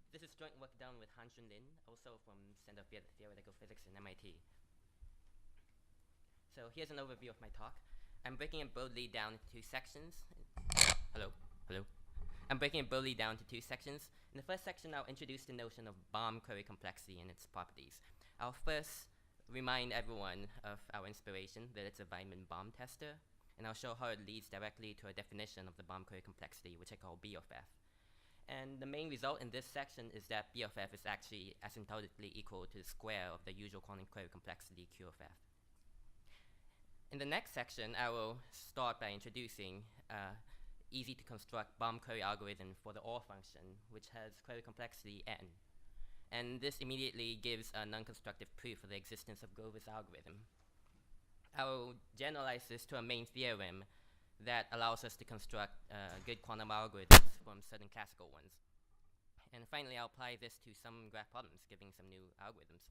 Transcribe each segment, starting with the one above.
This is joint work done with Han-Hsuan, also from Center for Theoretical Physics in MIT. So here's an overview of my talk. I'm breaking it broadly down into two sections. Hello? Hello? I'm breaking it broadly down to two sections. In the first section, I'll introduce the notion of bomb query complexity and its properties. I'll first remind everyone of our inspiration, the Elitzur-Vaidman bomb tester, and I'll show how it leads directly to a definition of the bomb query complexity, which I call B of F. And the main result in this section is that B of F is actually asymptotically equal to the square of the usual quantum query complexity Q of F. In the next section, I will start by introducing easy to construct bomb query algorithm for the OR function, which has query complexity n. And this immediately gives a non-constructive proof of the existence of Grover's algorithm. I will generalize this to a main theorem that allows us to construct good quantum algorithms from certain classical ones. And finally, I'll apply this to some graph problems, giving some new algorithms.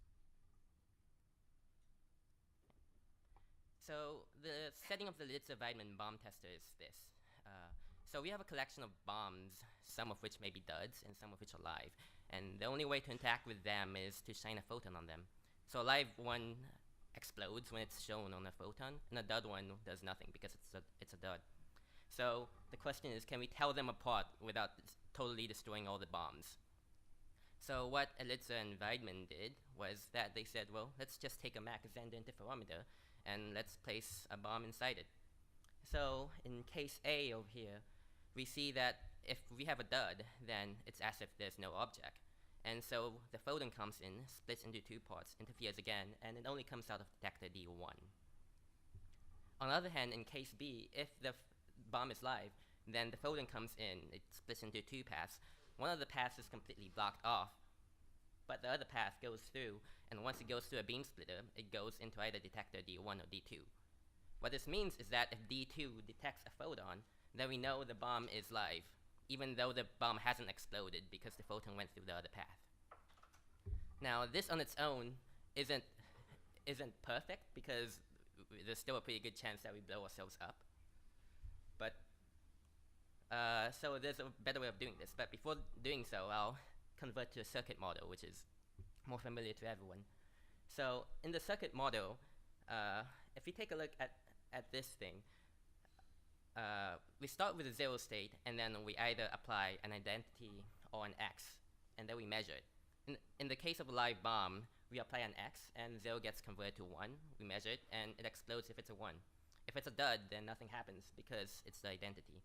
So the setting of the Elitzur-Vaidman bomb tester is this. So we have a collection of bombs, some of which may be duds and some of which are live. And the only way to interact with them is to shine a photon on them. So a live one explodes when it's shown on a photon, and a dud one does nothing because it's a dud. So the question is, can we tell them apart without totally destroying all the bombs? So what Elitzur and Vaidman did was that they said, well, let's just take a Mach-Zehnder interferometer and let's place a bomb inside it. So in case A over here, we see that if we have a dud, then it's as if there's no object. And so the photon comes in, splits into two parts, interferes again, and it only comes out of detector D1. On the other hand, in case B, if the bomb is live, then the photon comes in, it splits into two paths. One of the paths is completely blocked off, but the other path goes through, and once it goes through a beam splitter, it goes into either detector D1 or D2. What this means is that if D2 detects a photon, then we know the bomb is live, even though the bomb hasn't exploded because the photon went through the other path. Now, this on its own isn't perfect because there's still a pretty good chance that we blow ourselves up. But so there's a better way of doing this. But before doing so, I'll convert to a circuit model, which is more familiar to everyone. So in the circuit model, if we take a look at this thing, we start with a 0 state, and then we either apply an identity or an x, and then we measure it. In the case of a live bomb, we apply an x, and 0 gets converted to 1. We measure it, and it explodes if it's a 1. If it's a dud, then nothing happens because it's the identity.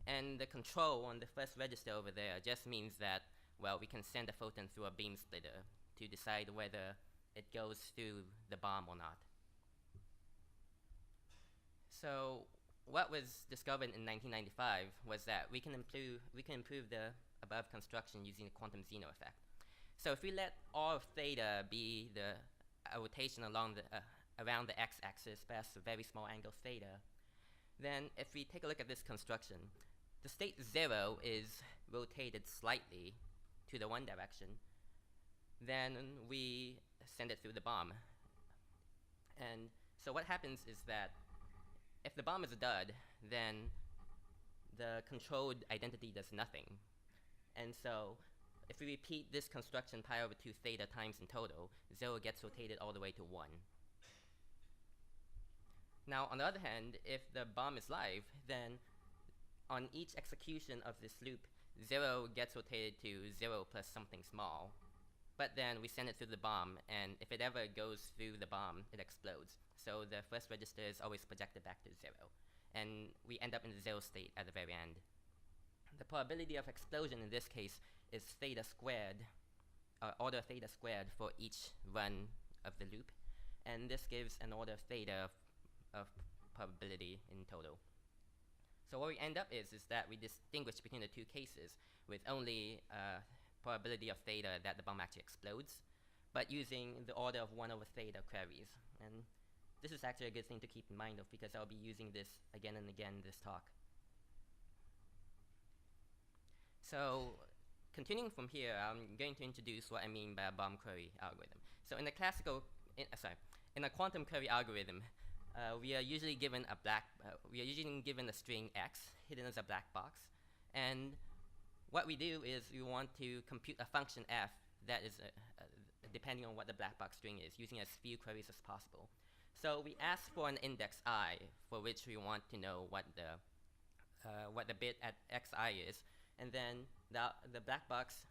And the control on the first register over there just means that, well, we can send a photon through a beam splitter to decide whether it goes through the bomb or not. So what was discovered in 1995 was that we can improve the above construction using the quantum Zeno effect. So if we let R of theta be the rotation along the around the x-axis past a very small angle theta, then if we take a look at this construction, the state 0 is rotated slightly to the one direction, then we send it through the bomb. And so what happens is that if the bomb is a dud, then the controlled identity does nothing. And so if we repeat this construction pi over 2 theta times in total, 0 gets rotated all the way to 1. Now, on the other hand, if the bomb is live, then on each execution of this loop, 0 gets rotated to 0 plus something small. But then we send it through the bomb, and if it ever goes through the bomb, it explodes. So the first register is always projected back to 0. And we end up in the 0 state at the very end. The probability of explosion in this case is theta squared, order theta squared for each run of the loop. And this gives an order of theta of probability in total. So what we end up is that we distinguish between the two cases with only probability of theta that the bomb actually explodes, but using the order of 1 over theta queries. And this is actually a good thing to keep in mind of because I'll be using this again and again in this talk. So continuing from here, I'm going to introduce what I mean by a bomb query algorithm. So in a quantum query algorithm, we are usually given a string x hidden as a black box, and what we do is we want to compute a function f that is depending on what the black box string is, using as few queries as possible. So we ask for an index I, for which we want to know what the bit at xi is, and then the black box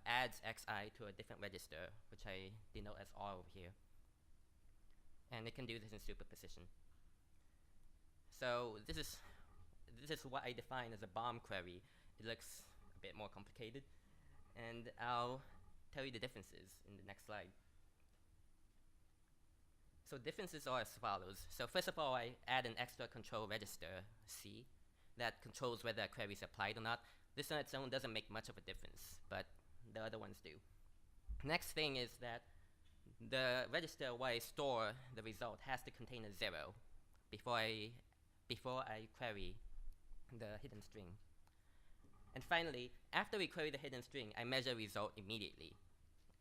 adds xi to a different register, which I denote as R over here. And it can do this in superposition. So this is what I define as a bomb query. It looks a bit more complicated, and I'll tell you the differences in the next slide. So differences are as follows. So first of all, I add an extra control register, C, that controls whether a query is applied or not. This on its own doesn't make much of a difference, but the other ones do. Next thing is that the register where I store the result has to contain a 0 before I query the hidden string. And finally, after we query the hidden string, I measure result immediately.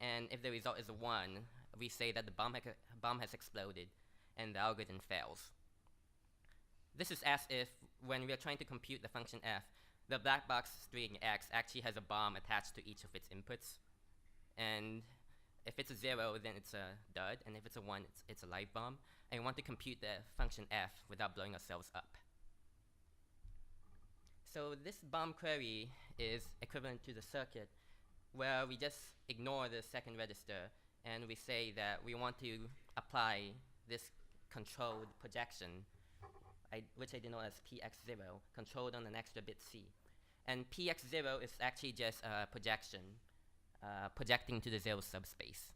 And if the result is a 1, we say that the bomb has exploded and the algorithm fails. This is as if when we are trying to compute the function f, the black box string x actually has a bomb attached to each of its inputs. And if it's a 0, then it's a dud, and if it's a 1, it's a live bomb. And we want to compute the function f without blowing ourselves up. So this bomb query is equivalent to the circuit where we just ignore the second register and we say that we want to apply this controlled projection, which I denote as px0, controlled on an extra bit c. And px0 is actually just a projection, projecting to the 0 subspace.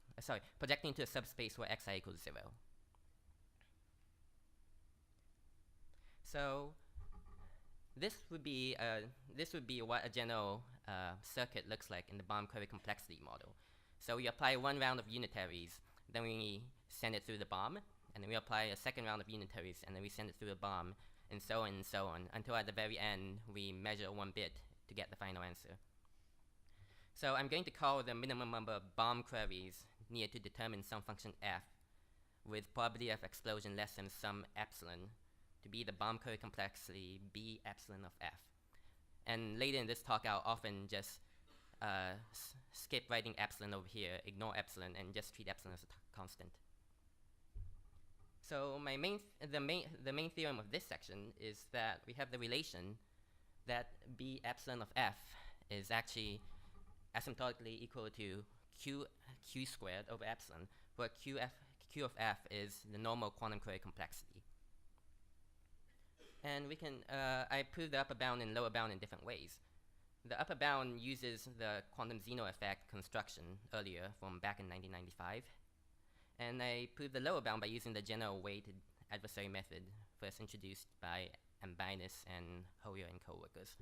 Projecting to a subspace where xi equals 0. So this would be what a general circuit looks like in the bomb query complexity model. So we apply one round of unitaries, then we send it through the bomb, and then we apply a second round of unitaries, and then we send it through the bomb, and so on, until at the very end we measure one bit to get the final answer. So I'm going to call the minimum number of bomb queries needed to determine some function f with probability of explosion less than some epsilon to be the bomb query complexity b epsilon of f. And later in this talk, I'll often just skip writing epsilon over here, ignore epsilon, and just treat epsilon as a constant. So the main theorem of this section is that we have the relation that b epsilon of f is actually asymptotically equal to q squared over epsilon, where q of f is the normal quantum query complexity. And we can, I proved the upper bound and lower bound in different ways. The upper bound uses the quantum Zeno effect construction earlier from back in 1995. And I proved the lower bound by using the general weighted adversary method first introduced by Ambinus and Hoyer and co-workers.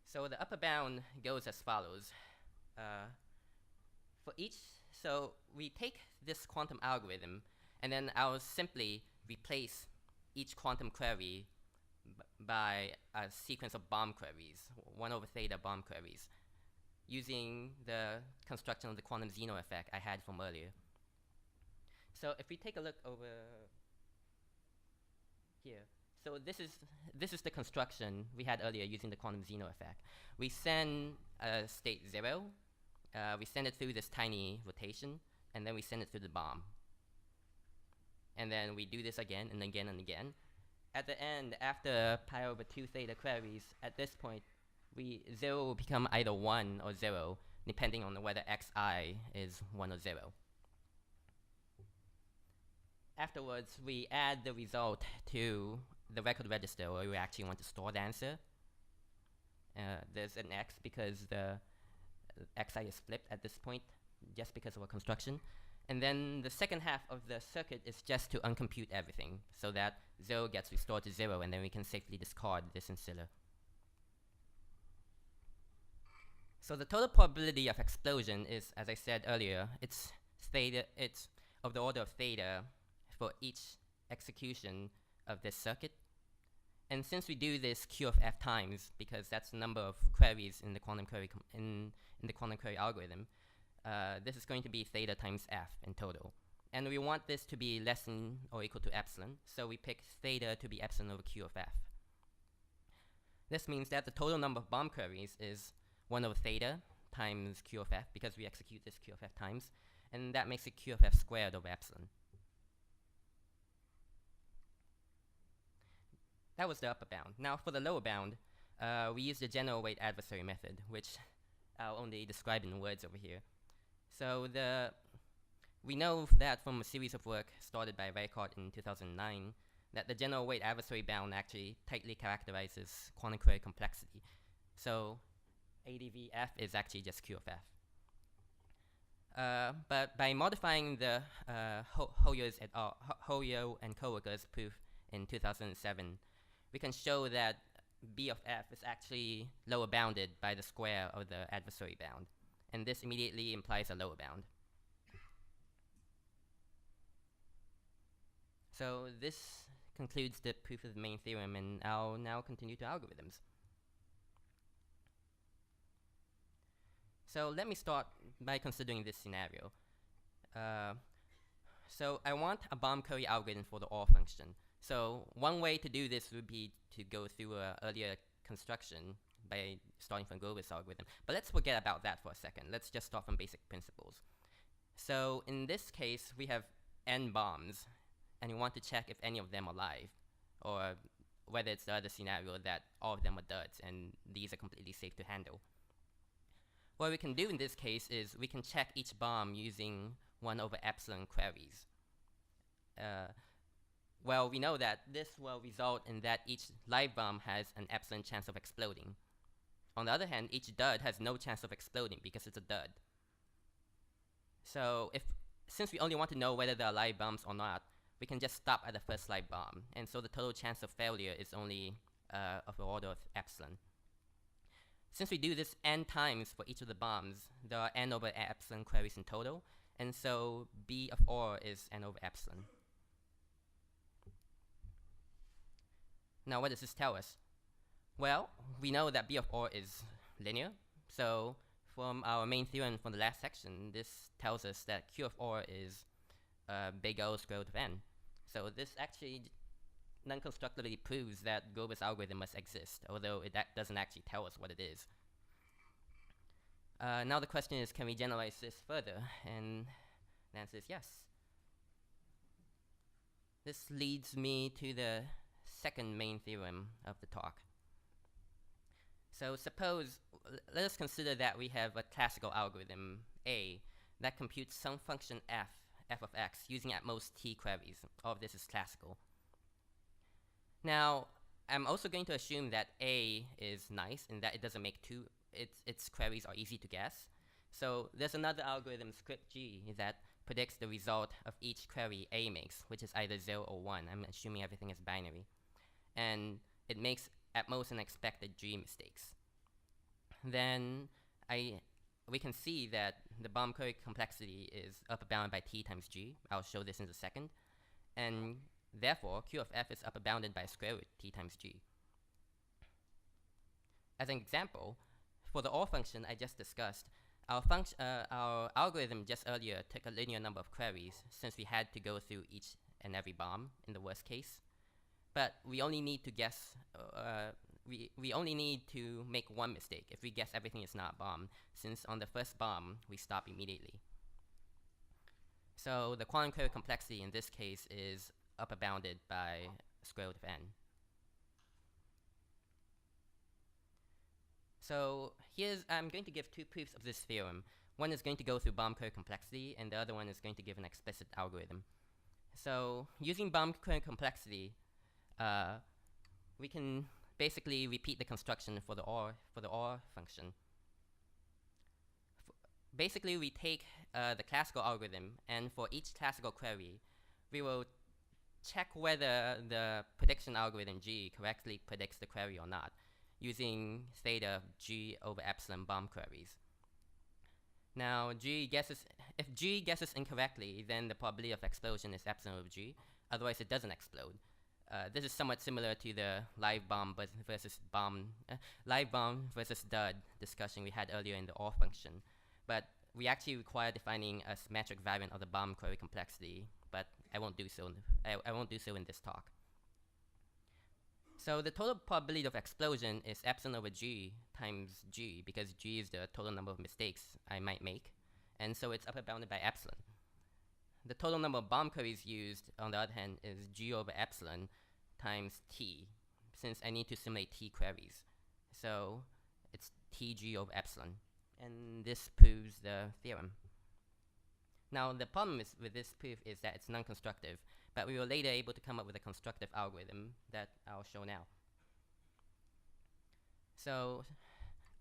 So the upper bound goes as follows. So we take this quantum algorithm, and then I'll simply replace each quantum query by a sequence of bomb queries, 1 over theta bomb queries, using the construction of the quantum Zeno effect I had from earlier. So if we take a look over here, so this is the construction we had earlier using the quantum Zeno effect. We send state 0. We send it through this tiny rotation, and then we send it through the bomb. And then we do this again and again and again. At the end, after pi over 2 theta queries, at this point, 0 will become either 1 or 0, depending on whether xi is 1 or 0. Afterwards, we add the result to the record register where we actually want to store the answer. There's an x because the xi is flipped at this point, just because of our construction. And then the second half of the circuit is just to uncompute everything, so that 0 gets restored to 0, and then we can safely discard this ancilla. So the total probability of explosion is, as I said earlier, it's of the order of theta for each execution of this circuit. And since we do this q of f times, because that's the number of queries in the quantum query in the quantum query algorithm, this is going to be theta times f in total. And we want this to be less than or equal to epsilon, so we pick theta to be epsilon over Q of F. This means that the total number of bomb queries is 1 over theta times Q of F, because we execute this Q of F times, and that makes it Q of F squared over epsilon. That was the upper bound. Now for the lower bound, we use the general weight adversary method, which I'll only describe in words over here. So we know that from a series of work started by Weikart in 2009, that the general weight adversary bound actually tightly characterizes quantum query complexity. So ADVF is actually just Q of F. But by modifying the Hoyo and coworkers proof in 2007, we can show that B of F is actually lower bounded by the square of the adversary bound. And this immediately implies a lower bound. So this concludes the proof of the main theorem, and I'll now continue to algorithms. So let me start by considering this scenario. So I want a bomb query algorithm for the OR function. So one way to do this would be to go through an earlier construction by starting from Grover's algorithm. But let's forget about that for a second. Let's just start from basic principles. So in this case, we have n bombs, and we want to check if any of them are live, or whether it's the other scenario that all of them are duds, and these are completely safe to handle. What we can do in this case is we can check each bomb using 1 over epsilon queries. Well, we know that this will result in that each live bomb has an epsilon chance of exploding. On the other hand, each dud has no chance of exploding because it's a dud. So since we only want to know whether there are live bombs or not, we can just stop at the first live bomb. And so the total chance of failure is only of the order of epsilon. Since we do this n times for each of the bombs, there are n over epsilon queries in total, and so B of OR is n over epsilon. Now what does this tell us? Well, we know that B of OR is linear, so from our main theorem from the last section, this tells us that Q of OR is big O square root of n. So this actually non-constructively proves that Grover's algorithm must exist, although that doesn't actually tell us what it is. Now the question is, can we generalize this further? And the answer is yes. This leads me to the second main theorem of the talk. So suppose, let us consider that we have a classical algorithm, A, that computes some function f of x, using at most t queries. All of this is classical. Now, I'm also going to assume that A is nice in that it doesn't make its queries are easy to guess. So there's another algorithm, script G, that predicts the result of each query A makes, which is either 0 or 1. I'm assuming everything is binary. And it makes at most unexpected G mistakes. Then we can see that the bomb query complexity is upper bounded by t times G. I'll show this in a second. And therefore, Q of F is upper bounded by square root t times G. As an example, for the OR function I just discussed, our algorithm just earlier took a linear number of queries since we had to go through each and every bomb in the worst case. But we only need to guess, we only need to make one mistake if we guess everything is not a bomb, since on the first bomb we stop immediately. So the quantum query complexity in this case is upper bounded by square root of n. So I'm going to give two proofs of this theorem. One is going to go through bomb query complexity, and the other one is going to give an explicit algorithm. So using bomb query complexity, we can basically repeat the construction for the OR function. Basically, we take the classical algorithm, and for each classical query, we will check whether the prediction algorithm G correctly predicts the query or not, using theta G over epsilon bomb queries. Now, if G guesses incorrectly, then the probability of explosion is epsilon over G. Otherwise, it doesn't explode. This is somewhat similar to the live bomb versus dud discussion we had earlier in the OR function. But we actually require defining a symmetric variant of the bomb query complexity, but I won't do so. I won't do so in this talk. So the total probability of explosion is epsilon over g times g, because g is the total number of mistakes I might make, and so it's upper bounded by epsilon. The total number of bomb queries used, on the other hand, is g over epsilon times t, since I need to simulate t queries. So it's tg over epsilon, and this proves the theorem. Now the problem with this proof is that it's non-constructive, but we were later able to come up with a constructive algorithm that I'll show now. So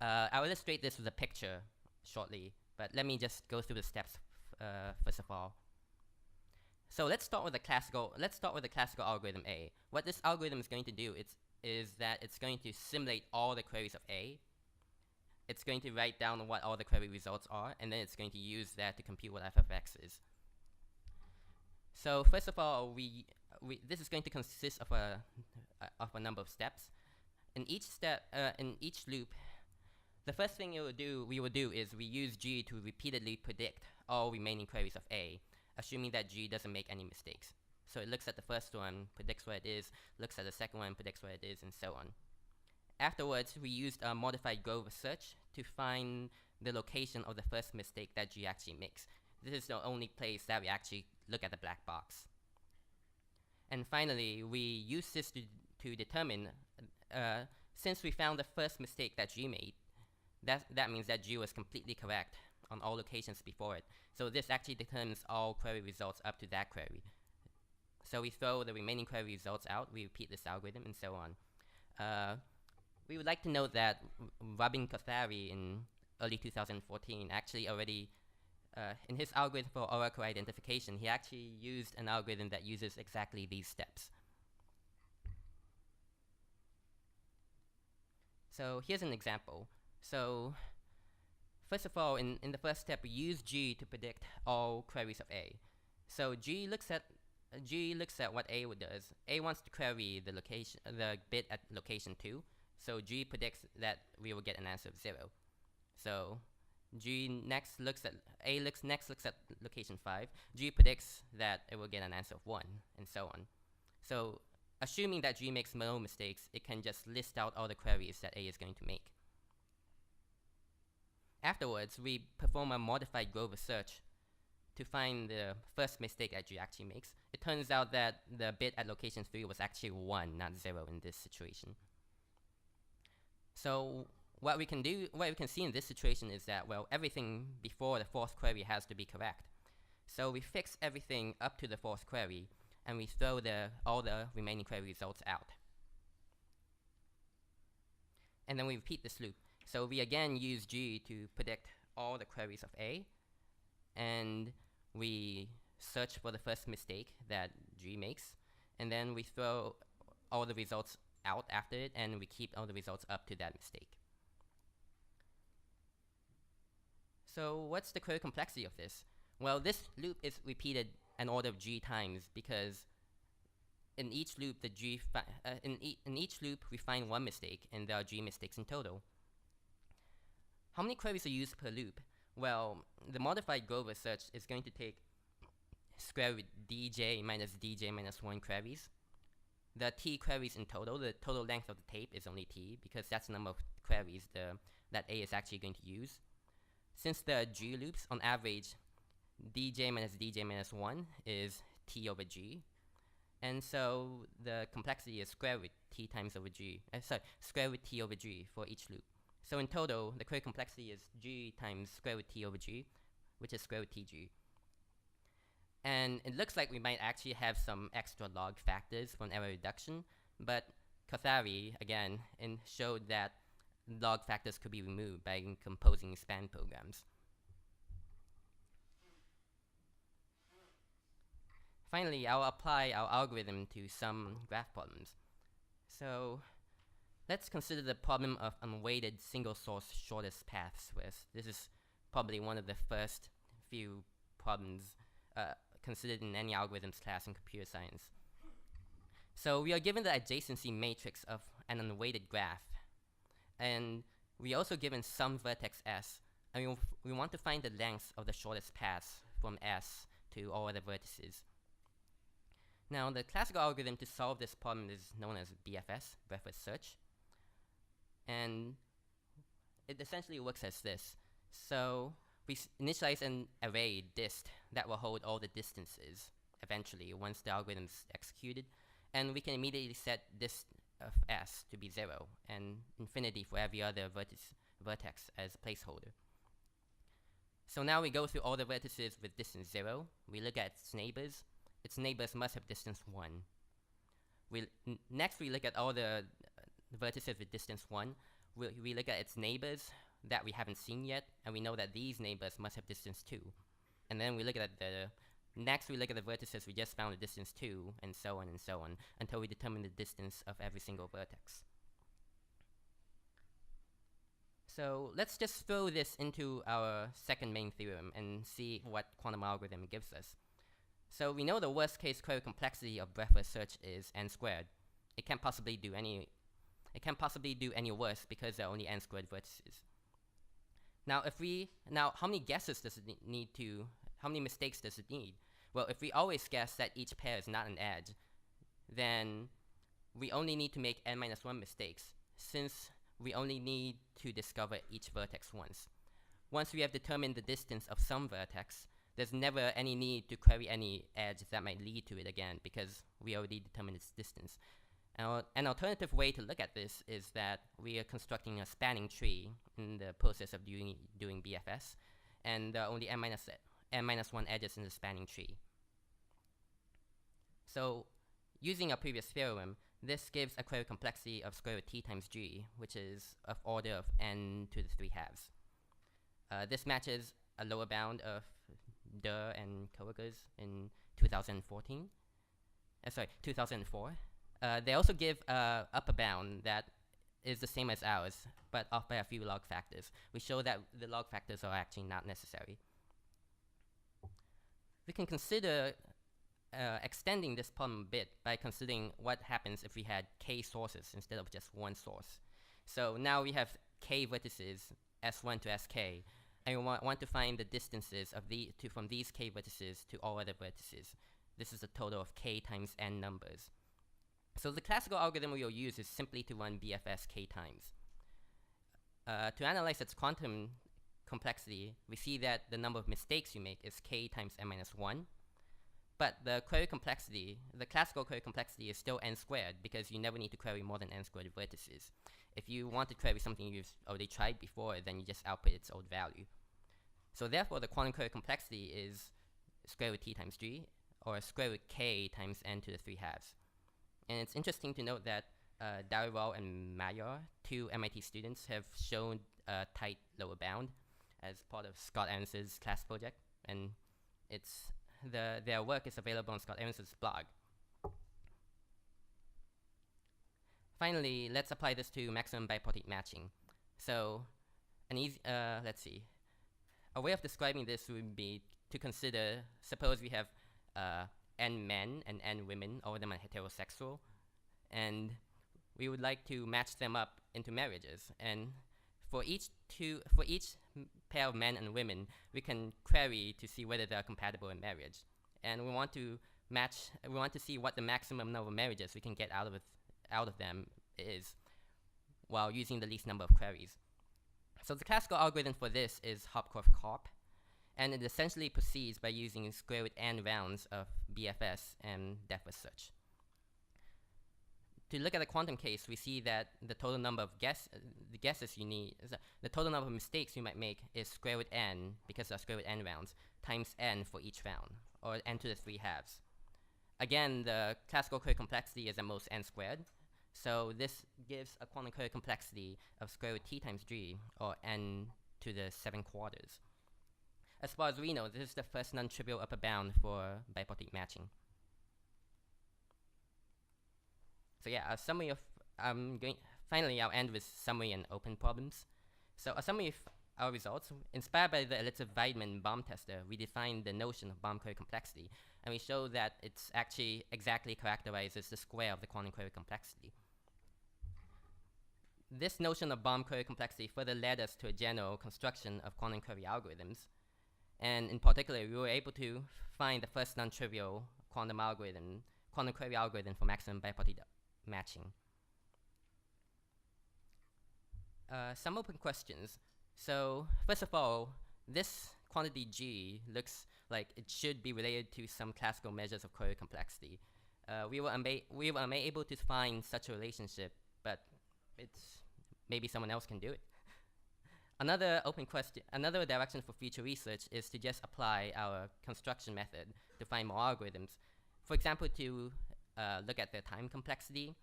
I'll illustrate this with a picture shortly, but let me just go through the steps first of all. So let's start with the classical algorithm A. What this algorithm is going to do is that it's going to simulate all the queries of A. It's going to write down what all the query results are, and then it's going to use that to compute what f of x is. So first of all, this is going to consist of a number of steps. In each step, in each loop, the first thing we will do is we use G to repeatedly predict all remaining queries of A, assuming that G doesn't make any mistakes. So it looks at the first one, predicts what it is, looks at the second one, predicts what it is, and so on. Afterwards, we used a modified Grover search to find the location of the first mistake that G actually makes. This is the only place that we actually look at the black box. And finally, we use this to determine, since we found the first mistake that G made, that means that G was completely correct on all locations before it. So this actually determines all query results up to that query. So we throw the remaining query results out, we repeat this algorithm, and so on. We would like to note that Robin Kothari in early 2014 actually already, in his algorithm for oracle identification, he actually used an algorithm that uses exactly these steps. So here's an example. So first of all, in the first step, we use G to predict all queries of A. So G looks at what A does. A wants to query the bit at location 2. So G predicts that we will get an answer of 0. So G next looks at location 5. G predicts that it will get an answer of 1, and so on. So assuming that G makes no mistakes, it can just list out all the queries that A is going to make. Afterwards, we perform a modified Grover search to find the first mistake that G actually makes. It turns out that the bit at location 3 was actually 1, not 0 in this situation. So what we can see in this situation is that, well, everything before the fourth query has to be correct. So we fix everything up to the fourth query, and we throw all the remaining query results out. And then we repeat this loop. So we again use G to predict all the queries of A, and we search for the first mistake that G makes, and then we throw all the results out after it, and we keep all the results up to that mistake. So what's the query complexity of this? Well, this loop is repeated an order of G times, because in each loop in each loop we find one mistake, and there are G mistakes in total. How many queries are used per loop? Well, the modified Grover search is going to take square root dj minus 1 queries. The t queries in total, the total length of the tape is only t, because that's the number of queries that A is actually going to use. Since there are G loops, on average, dj minus 1 is t over G. And so the complexity is square root t times over G. Square root t over G for each loop. So in total, the query complexity is G times square root t over G, which is square root tg. And it looks like we might actually have some extra log factors for an error reduction, but Kothari, again, showed that log factors could be removed by composing span programs. Finally, I'll apply our algorithm to some graph problems. So let's consider the problem of unweighted single source shortest paths. This is probably one of the first few problems considered in any algorithms class in computer science. So we are given the adjacency matrix of an unweighted graph, and we are also given some vertex S And we want to find the length of the shortest path from S to all other vertices. Now, the classical algorithm to solve this problem is known as BFS, breadth first search. And it essentially works as this. So we initialize an array dist that will hold all the distances eventually once the algorithm is executed. And we can immediately set dist of S to be 0 and infinity for every other vertex as a placeholder. So now we go through all the vertices with distance 0. We look at its neighbors. Its neighbors must have distance 1. Next, we look at all the vertices with distance 1. We look at its neighbors that we haven't seen yet, and we know that these neighbors must have distance 2. And then we look at next we look at the vertices we just found the distance 2, and so on, until we determine the distance of every single vertex. So let's just throw this into our second main theorem and see what quantum algorithm gives us. So we know the worst case query complexity of breadth first search is n squared. It can't possibly do any worse because there are only n squared vertices. Now, how many guesses does it need how many mistakes does it need? Well, if we always guess that each pair is not an edge, then we only need to make n-1 mistakes, since we only need to discover each vertex once. Once we have determined the distance of some vertex, there's never any need to query any edge that might lead to it again, because we already determined its distance. An alternative way to look at this is that we are constructing a spanning tree in the process of doing BFS, and there are only n-1 edges in the spanning tree. So, using our previous theorem, this gives a query complexity of square root t times g, which is of order of n to the 3 halves. This matches a lower bound of Durr and coworkers in 2004. They also give an upper bound that is the same as ours, but off by a few log factors. We show that the log factors are actually not necessary. We can consider extending this problem a bit by considering what happens if we had k sources instead of just one source. So now we have k vertices, S1 to Sk, and we want to find the distances of from these k vertices to all other vertices. This is a total of k times n numbers. So the classical algorithm we will use is simply to run BFS k times. To analyze its quantum complexity, we see that the number of mistakes you make is k times n-1. But the classical query complexity is still n squared, because you never need to query more than n squared vertices. If you want to query something you've already tried before, then you just output its old value. So therefore, the quantum query complexity is square root t times g, or square root k times n to the 3 halves. And it's interesting to note that Darival and Mayor, 2 MIT students, have shown a tight lower bound as part of Scott Evans's class project, and their work is available on Scott Evans's blog. Finally, let's apply this to maximum bipartite matching. So, let's see. A way of describing this would be to consider, suppose we have n men and n women, all of them are heterosexual, and we would like to match them up into marriages. And for each pair of men and women, we can query to see whether they are compatible in marriage. And we want to see what the maximum number of marriages we can get out of them is, while using the least number of queries. So the classical algorithm for this is Hopcroft-Karp, and it essentially proceeds by using square root n rounds of BFS and depth first search. To look at the quantum case, we see that the total number of the total number of mistakes you might make is square root n, because there are square root n rounds, times n for each round, or n to the 3 halves. Again, the classical query complexity is at most n squared, so this gives a quantum query complexity of square root t times g, or n to the 7 quarters. As far as we know, this is the first non-trivial upper bound for bipartite matching. So yeah, a summary of finally I'll end with summary and open problems. So a summary of our results: inspired by the Elitzur-Vaidman bomb tester, we defined the notion of bomb query complexity, and we show that it's actually exactly characterizes the square of the quantum query complexity. this notion of bomb query complexity further led us to a general construction of quantum query algorithms. And in particular, we were able to find the first non-trivial quantum query algorithm for maximum bipartite matching. Some open questions. So first of all, this quantity G looks like it should be related to some classical measures of query complexity. We were unable to find such a relationship, but maybe someone else can do it. Another direction for future research is to just apply our construction method to find more algorithms. For example, to look at their time complexity,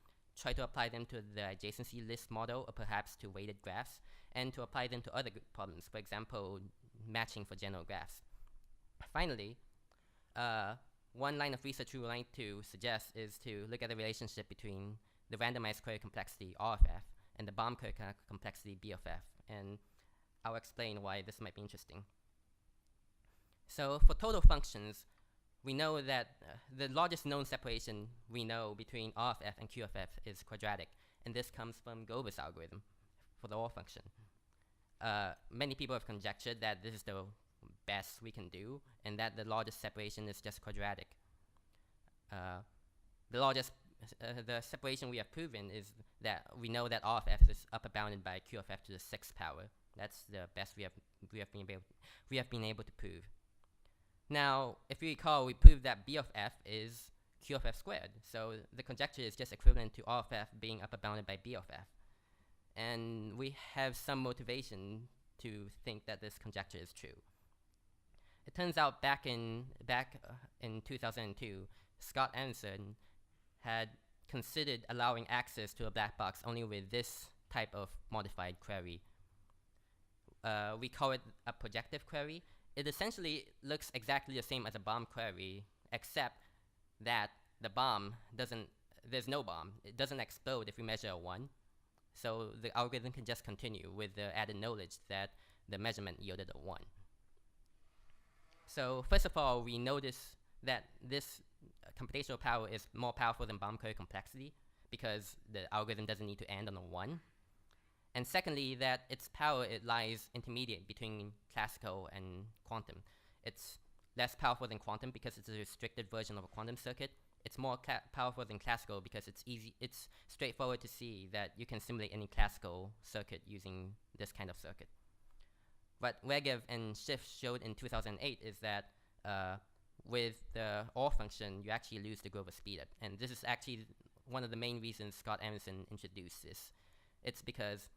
try to apply them to the adjacency list model, or perhaps to weighted graphs, and to apply them to other problems, for example, matching for general graphs. Finally, one line of research we would like to suggest is to look at the relationship between the randomized query complexity R of f and the bomb query complexity B of f, and I'll explain why this might be interesting. So for total functions, we know that the largest known separation we know between R of f and Q of f is quadratic, and this comes from Grover's algorithm for the R function. Many people have conjectured that this is the best we can do, and that the largest separation is just quadratic. The separation we have proven is that we know that R of f is upper bounded by Q of f to the 6th power. That's the best we have been able to prove. Now, if you recall, we proved that B of f is Q of f squared. So the conjecture is just equivalent to R of f being upper bounded by B of f. And we have some motivation to think that this conjecture is true. It turns out back in 2002, Scott Anderson had considered allowing access to a black box only with this type of modified query. We call it a projective query. It essentially looks exactly the same as a bomb query, except that there's no bomb. It doesn't explode if we measure a 1. So the algorithm can just continue with the added knowledge that the measurement yielded a 1. So first of all, we notice that this computational power is more powerful than bomb query complexity because the algorithm doesn't need to end on a 1. And secondly, that its power, it lies intermediate between classical and quantum. It's less powerful than quantum because it's a restricted version of a quantum circuit. It's more powerful than classical because it's straightforward to see that you can simulate any classical circuit using this kind of circuit. What Regev and Schiff showed in 2008 is that with the OR function, you actually lose the Grover speedup. And this is actually one of the main reasons Scott Anderson introduced this. It's because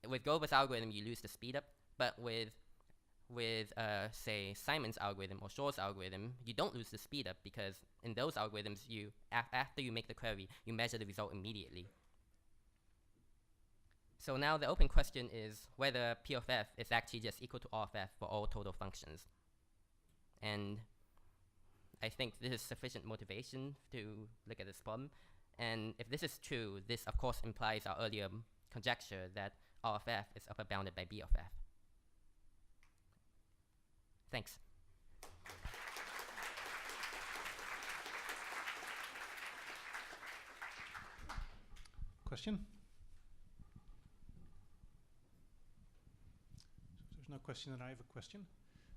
with Grover's algorithm, you lose the speedup, but with say, Simon's algorithm or Shor's algorithm, you don't lose the speedup because in those algorithms, after you make the query, you measure the result immediately. So now the open question is whether P of f is actually just equal to R of f for all total functions. And I think this is sufficient motivation to look at this problem. And if this is true, this of course implies our earlier conjecture that R of f is upper bounded by B of f. Thanks. Question? There's no question, and I have a question.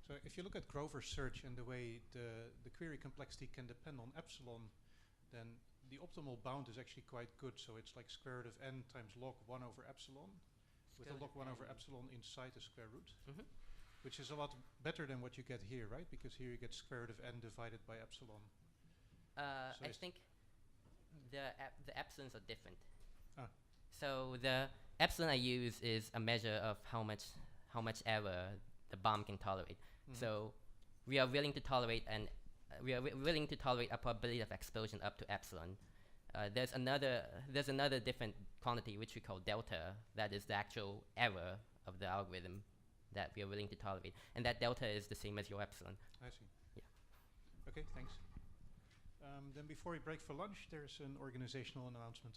So if you look at Grover's search and the way the query complexity can depend on epsilon, then the optimal bound is actually quite good. So it's like square root of n times log 1 over epsilon, with a log 1 over epsilon inside the square root, which is a lot better than what you get here, right? Because here you get square root of n divided by epsilon. So I think the epsilons are different. Ah. So the epsilon I use is a measure of how much error the bomb can tolerate. So we are willing to tolerate a probability of explosion up to epsilon. There's another different quantity which we call delta, that is the actual error of the algorithm that we are willing to tolerate, and that delta is the same as your epsilon. I see. Yeah. Okay, thanks. Then before we break for lunch, there's an organizational announcement.